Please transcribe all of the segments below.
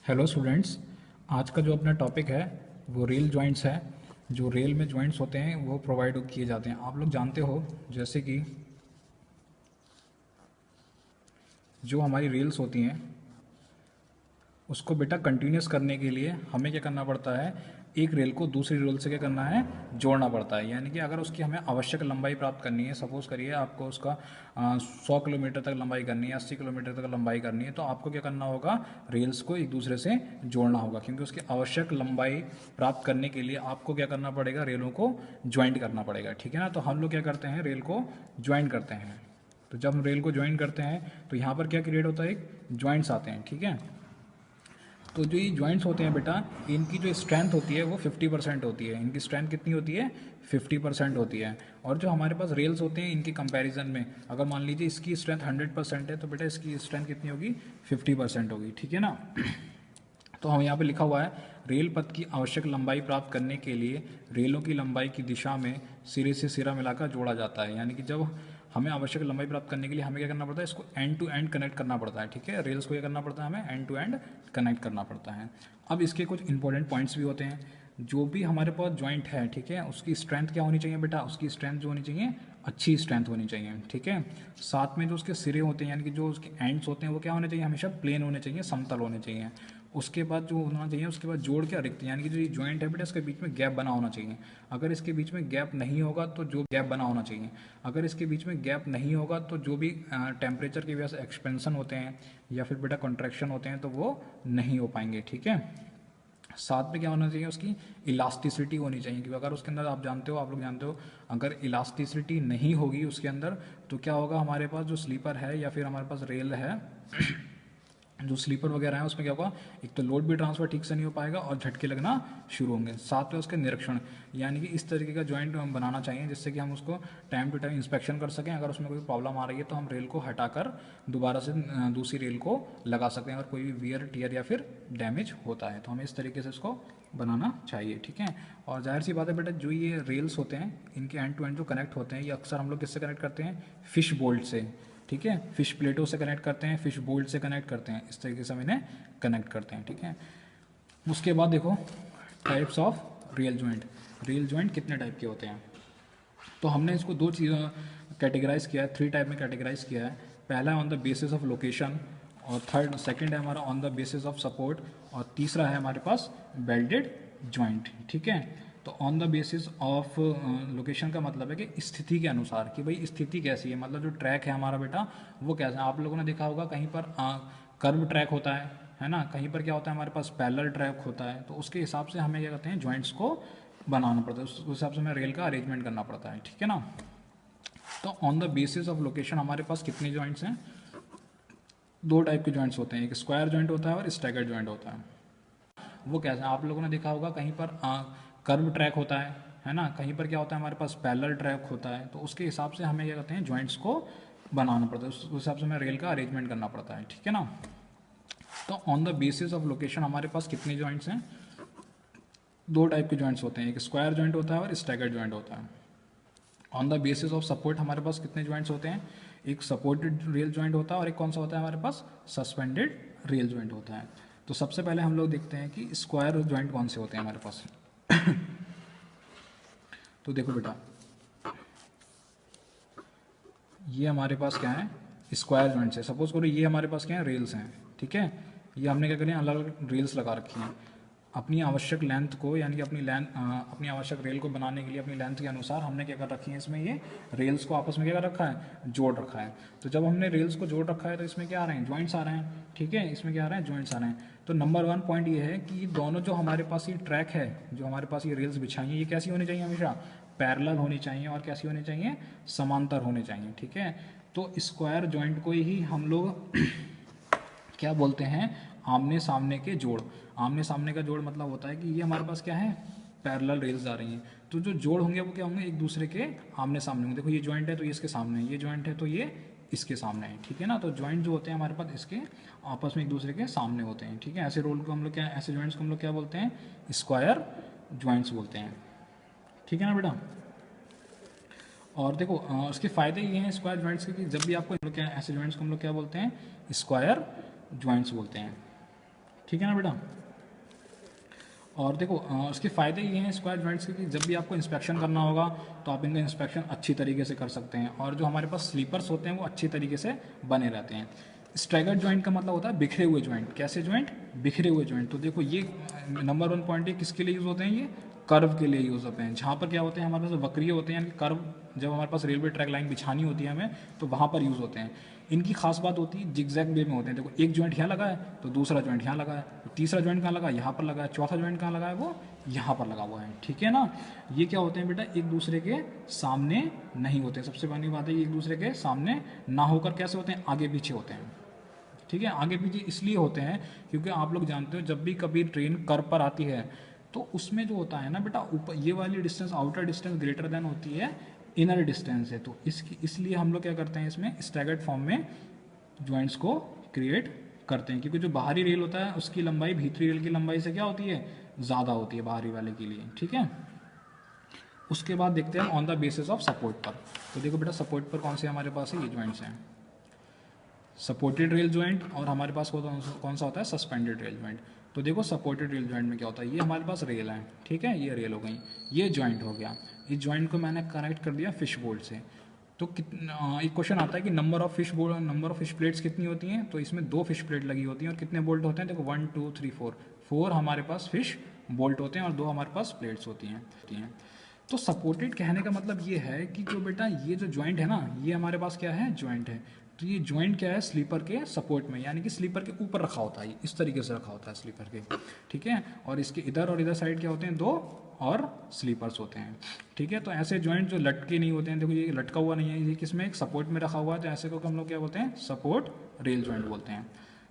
Hello students. आज का जो अपना टॉपिक है वो रेल जॉइंट्स है। जो रेल में जॉइंट्स होते हैं वो प्रोवाइड किए जाते हैं। आप लोग जानते हो जैसे कि जो हमारी रेल्स होती हैं उसको बेटा कंटिन्यूस करने के लिए हमें क्या करना पड़ता है, एक रेल को दूसरी रेल से क्या करना है, जोड़ना पड़ता है। यानी कि अगर उसकी हमें आवश्यक लंबाई प्राप्त करनी है, सपोज करिए आपको उसका 100 किलोमीटर तक लंबाई करनी है, 80 किलोमीटर तक लंबाई करनी है, तो आपको क्या करना होगा, रेल्स को एक दूसरे से जोड़ना होगा। क्योंकि उसकी आवश्यक लंबाई प्राप्त करने के लिए आपको क्या करना पड़ेगा, रेलों को ज्वाइंट करना पड़ेगा। ठीक है ना। तो हम लोग क्या करते हैं, रेल को ज्वाइंट करते हैं। तो जब हम रेल को ज्वाइंट करते हैं तो यहाँ पर क्या क्रिएट होता है, एक ज्वाइंट्स आते हैं। ठीक है। तो जो ये जॉइंट्स होते हैं बेटा, इनकी जो स्ट्रेंथ होती है वो 50% होती है। इनकी स्ट्रेंथ कितनी होती है, 50% होती है। और जो हमारे पास रेल्स होते हैं इनके कंपैरिजन में, अगर मान लीजिए इसकी स्ट्रेंथ 100% है तो बेटा इसकी स्ट्रेंथ कितनी होगी, 50% होगी। ठीक है ना। तो हम यहाँ पे लिखा हुआ है, रेल पथ की आवश्यक लंबाई प्राप्त करने के लिए रेलों की लंबाई की दिशा में सिरे से सिरा मिलाकर जोड़ा जाता है। यानी कि जब हमें आवश्यक लंबाई प्राप्त करने के लिए हमें क्या करना पड़ता है, इसको एंड टू एंड कनेक्ट करना पड़ता है। ठीक है, रेल्स को क्या करना पड़ता है, हमें एंड टू एंड कनेक्ट करना पड़ता है। अब इसके कुछ इंपॉर्टेंट पॉइंट्स भी होते हैं। जो भी हमारे पास जॉइंट है, ठीक है, उसकी स्ट्रेंथ क्या होनी चाहिए बेटा, उसकी स्ट्रेंथ जो होनी चाहिए, अच्छी स्ट्रेंथ होनी चाहिए। ठीक है। साथ में जो उसके सिरे होते हैं यानी कि जो उसके एंड्स होते हैं वो क्या होने चाहिए, हमेशा प्लेन होने चाहिए, समतल होने चाहिए। उसके बाद जो होना चाहिए, उसके बाद जोड़ के रिक्त, यानी कि जो जॉइंट है बेटा इसके बीच में गैप बना होना चाहिए। अगर इसके बीच में गैप नहीं होगा तो जो गैप बना होना चाहिए, अगर इसके बीच में गैप नहीं होगा तो जो भी टेम्परेचर की वजह से एक्सपेंशन होते हैं या फिर बेटा कॉन्ट्रैक्शन होते हैं तो वो नहीं हो पाएंगे। ठीक है। साथ में क्या होना चाहिए, उसकी इलास्टिसिटी होनी चाहिए। क्योंकि अगर उसके अंदर आप जानते हो, आप लोग जानते हो, अगर इलास्टिसिटी नहीं होगी उसके अंदर तो क्या होगा, हमारे पास जो स्लीपर है या फिर हमारे पास रेल है, जो स्लीपर वगैरह है उसमें क्या होगा, एक तो लोड भी ट्रांसफर ठीक से नहीं हो पाएगा और झटके लगना शुरू होंगे। साथ में उसके निरीक्षण, यानी कि इस तरीके का जॉइंट हम बनाना चाहिए जिससे कि हम उसको टाइम टू टाइम इंस्पेक्शन कर सकें। अगर उसमें कोई प्रॉब्लम आ रही है तो हम रेल को हटाकर दोबारा से दूसरी रेल को लगा सकें। अगर कोई भी वियर टियर या फिर डैमेज होता है तो हमें इस तरीके से इसको बनाना चाहिए। ठीक है। और जाहिर सी बात है बेटा, जो ये रेल्स होते हैं इनके एंड टू एंड जो कनेक्ट होते हैं, ये अक्सर हम लोग किससे कनेक्ट करते हैं, फिश बोल्ट से। ठीक है, फिश प्लेटों से कनेक्ट करते हैं, फिश बोल्ट से कनेक्ट करते हैं, इस तरीके से हम इन्हें कनेक्ट करते हैं। ठीक है। उसके बाद देखो types of real joint. Real joint कितने टाइप के होते हैं, तो हमने इसको दो चीज़ों कैटेगराइज किया है, 3 टाइप में कैटेगराइज किया है। पहला है on the basis of location, और सेकंड है हमारा on the basis of support, और तीसरा है हमारे पास बेल्टेड जॉइंट। ठीक है। तो on the basis of location का मतलब है कि स्थिति के अनुसार, कि भाई स्थिति कैसी है, मतलब जो ट्रैक है हमारा बेटा वो कैसा है। आप लोगों ने देखा होगा कहीं पर कर्व ट्रैक होता है ना, कहीं पर क्या होता है हमारे पास पैरेलल ट्रैक होता है, तो उसके हिसाब से हमें क्या कहते हैं, जॉइंट्स को बनाना पड़ता है, उस हिसाब से हमें रेल का अरेंजमेंट करना पड़ता है। ठीक है ना। तो on the basis of location हमारे पास कितने जॉइंट्स हैं, 2 टाइप के जॉइंट्स होते हैं, एक स्क्वायर जॉइंट होता है और स्टैगर्ड जॉइंट होता है। वो कैसे है, आप लोगों ने देखा होगा कहीं पर कर्व ट्रैक होता है ना, कहीं पर क्या होता है हमारे पास पैरेलल ट्रैक होता है, तो उसके हिसाब से हमें क्या कहते हैं, जॉइंट्स को बनाना पड़ता है, उस हिसाब से हमें रेल का अरेंजमेंट करना पड़ता है। ठीक है ना। तो on the basis of location हमारे पास कितने जॉइंट्स हैं, 2 टाइप के जॉइंट्स होते हैं, एक स्क्वायर जॉइंट होता है और स्टैगर्ड जॉइंट होता है। On the basis of support हमारे पास कितने जॉइंट्स होते हैं, एक सपोर्टेड रियल जॉइंट होता है और एक कौन सा होता है हमारे पास, सस्पेंडेड रियल जॉइंट होता है। तो सबसे पहले हम लोग देखते हैं कि स्क्वायर जॉइंट कौन से होते हैं हमारे पास। तो देखो बेटा, ये हमारे पास क्या है, स्क्वायर जॉइंट्स है। सपोज करो ये हमारे पास क्या है, रेल्स हैं। ठीक है। ये हमने क्या करें, अलग अलग रेल्स लगा रखी हैं अपनी आवश्यक लेंथ को, यानी कि अपनी आवश्यक रेल को बनाने के लिए अपनी लेंथ के अनुसार हमने क्या कर रखी है, इसमें ये रेल्स को आपस में क्या कर रखा है, जोड़ रखा है। तो जब हमने रेल्स को जोड़ रखा है तो इसमें क्या आ रहे हैं, जॉइंट्स आ रहे हैं। ठीक है, इसमें क्या आ रहे हैं, जॉइंट्स आ रहे हैं। तो नंबर 1 पॉइंट ये है कि दोनों जो हमारे पास ये ट्रैक है, जो हमारे पास ये रेल्स बिछाई हैं, ये कैसी होनी चाहिए, हमेशा पैरेलल होनी चाहिए और कैसी होनी चाहिए, समांतर होने चाहिए। ठीक है। तो स्क्वायर जॉइंट को ही हम लोग क्या बोलते हैं, आमने सामने के जोड़। आमने सामने का जोड़ मतलब होता है कि ये हमारे पास क्या है, पैरेलल रेल्स आ रही हैं, तो जो जोड़ होंगे वो क्या होंगे, एक दूसरे के आमने सामने होंगे। देखो ये जॉइंट है तो ये इसके सामने है, ये जॉइंट है तो ये इसके सामने है। ठीक है ना। तो जॉइंट जो होते हैं हमारे पास इसके आपस में एक दूसरे के सामने होते हैं। ठीक है। ऐसे रोल को हम लोग क्या, ऐसे जॉइंट्स को हम लोग क्या बोलते हैं, स्क्वायर जॉइंट्स बोलते हैं। ठीक है ना बेटा। और देखो उसके फ़ायदे ये हैं स्क्वायर जॉइंट्स के, कि जब भी आपको क्या, ऐसे जॉइंट्स को हम लोग क्या बोलते हैं, स्क्वायर जॉइंट्स बोलते हैं। ठीक है ना बेटा। और देखो उसके फ़ायदे ये हैं स्क्वायर जॉइंट्स के कि जब भी आपको इंस्पेक्शन करना होगा तो आप इनका इंस्पेक्शन अच्छी तरीके से कर सकते हैं, और जो हमारे पास स्लीपर्स होते हैं वो अच्छी तरीके से बने रहते हैं। स्टैगर्ड जॉइंट का मतलब होता है बिखरे हुए जॉइंट। कैसे जॉइंट? बिखरे हुए जॉइंट। तो देखो ये नंबर 1 पॉइंट है, किसके लिए यूज़ होते हैं? ये कर्व के लिए यूज़ होते हैं, जहाँ पर क्या होते हैं हमारे पास वक्रीय होते हैं, यानी कर्व जब हमारे पास रेलवे ट्रैक लाइन बिछानी होती है हमें तो वहाँ पर यूज़ होते हैं। इनकी खास बात होती है जिगजैग वे में होते हैं। देखो एक जॉइंट यहाँ लगा है तो दूसरा जॉइंट यहाँ लगा है, तो तीसरा जॉइंट कहाँ लगा है? यहाँ पर लगा है, चौथा जॉइंट कहाँ लगा है? वो यहाँ पर लगा हुआ है। ठीक है ना। ये क्या होते हैं बेटा? एक दूसरे के सामने नहीं होते। सबसे पहली बात है ये एक दूसरे के सामने ना होकर कैसे होते हैं? आगे पीछे होते हैं। ठीक है, आगे पीछे इसलिए होते हैं क्योंकि आप लोग जानते हो जब भी कभी ट्रेन कर्व पर आती है तो उसमें जो होता है ना बेटा, ऊपर ये वाली distance, outer distance greater than होती है इनर डिस्टेंस है। तो इसलिए हम लोग क्या करते हैं इसमें स्टैगर्ड फॉर्म में जॉइंट्स को क्रिएट करते हैं, क्योंकि जो बाहरी रेल होता है उसकी लंबाई भीतरी रेल की लंबाई से क्या होती है? ज़्यादा होती है बाहरी वाले के लिए। ठीक है, उसके बाद देखते हैं on the basis of support पर। तो देखो बेटा सपोर्ट पर कौन से हमारे पास है? ये जॉइंट्स हैं, सपोर्टेड रेल जॉइंट, और हमारे पास कौन सा होता है? Suspended rail joint. तो देखो सपोर्टेड रेल जॉइंट में क्या होता है? ये हमारे पास रेल है, ठीक है, ये रेल हो गई, ये जॉइंट हो गया। इस जॉइंट को मैंने कनेक्ट कर दिया फिश बोल्ट से। तो एक क्वेश्चन आता है कि नंबर ऑफ फिश प्लेट्स कितनी होती हैं? तो इसमें 2 फिश प्लेट लगी होती हैं, और कितने बोल्ट होते हैं? देखो 1 2 3 4 हमारे पास फिश बोल्ट होते हैं और 2 हमारे पास प्लेट्स होती हैं। तो सपोर्टेड कहने का मतलब ये है कि जो बेटा ये जो जॉइंट है ना, ये हमारे पास क्या है? जॉइंट है। तो ये जॉइंट क्या है? स्लीपर के सपोर्ट में, यानी कि स्लीपर के ऊपर रखा होता है, ये इस तरीके से रखा होता है स्लीपर के। ठीक है, और इसके इधर और इधर साइड क्या होते हैं? 2 और स्लीपर्स होते हैं। ठीक है, तो ऐसे जॉइंट जो लटके नहीं होते हैं, देखो ये लटका हुआ नहीं है, ये किसमें? एक सपोर्ट में रखा हुआ है, तो ऐसे को हम लोग क्या बोलते हैं? सपोर्ट रेल जॉइंट बोलते हैं।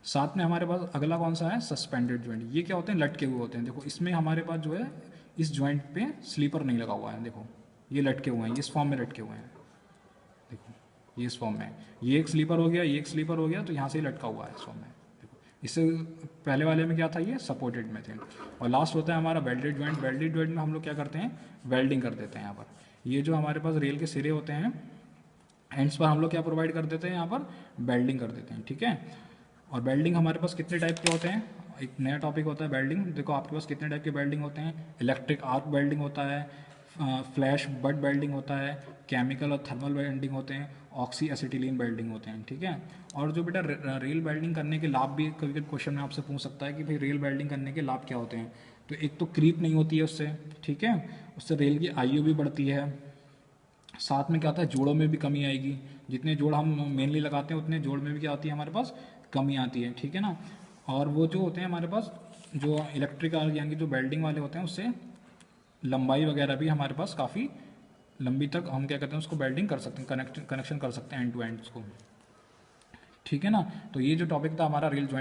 साथ में हमारे पास अगला कौन सा है? Suspended joint. ये क्या होते हैं? लटके हुए होते हैं। देखो इसमें हमारे पास जो है इस जॉइंट पे स्लीपर नहीं लगा हुआ है, देखो ये लटके हुए हैं, ये इस फॉर्म में लटके हुए हैं, देखो ये इस फॉर्म में, ये एक स्लीपर हो गया, ये एक स्लीपर हो गया, तो यहाँ से ही लटका हुआ है इस फॉर्म में। देखो इससे पहले वाले में क्या था? ये सपोर्टेड में थे। और लास्ट होता है हमारा वेल्डेड जॉइंट। वेल्डेड जॉइंट में हम लोग क्या करते हैं? वेल्डिंग कर देते हैं यहाँ पर। ये जो हमारे पास रेल के सिरे होते हैं, एंड्स पर हम लोग क्या प्रोवाइड कर देते हैं? यहाँ पर वेल्डिंग कर देते हैं। ठीक है, और वेल्डिंग हमारे पास कितने टाइप के होते हैं? एक नया टॉपिक होता है वेल्डिंग। देखो आपके पास कितने टाइप के वेल्डिंग होते हैं? इलेक्ट्रिक आर्क वेल्डिंग होता है, फ्लैश बड वेल्डिंग होता है, केमिकल और थर्मल वेल्डिंग होते हैं, ऑक्सी एसिटिलीन वेल्डिंग होते हैं। ठीक है, और जो बेटा रेल वेल्डिंग करने के लाभ भी कभी कभी क्वेश्चन में आपसे पूछ सकता है कि भाई रेल वेल्डिंग करने के लाभ क्या होते हैं? तो एक तो क्रीप नहीं होती है उससे, ठीक है, उससे रेल की आयु भी बढ़ती है। साथ में क्या होता है? जोड़ों में भी कमी आएगी, जितने जोड़ हम मेनली लगाते हैं उतने जोड़ में भी क्या आती है हमारे पास? कमी आती है। ठीक है ना। और वो जो होते हैं हमारे पास जो इलेक्ट्रिक आर्क यानी कि जो वेल्डिंग वाले होते हैं, उससे लंबाई वगैरह भी हमारे पास काफ़ी लंबी तक हम क्या कहते हैं उसको वेल्डिंग कर सकते हैं, कनेक्शन कर सकते हैं एंड टू एंड उसको। ठीक है ना। तो ये जो टॉपिक था हमारा रेल जॉइंट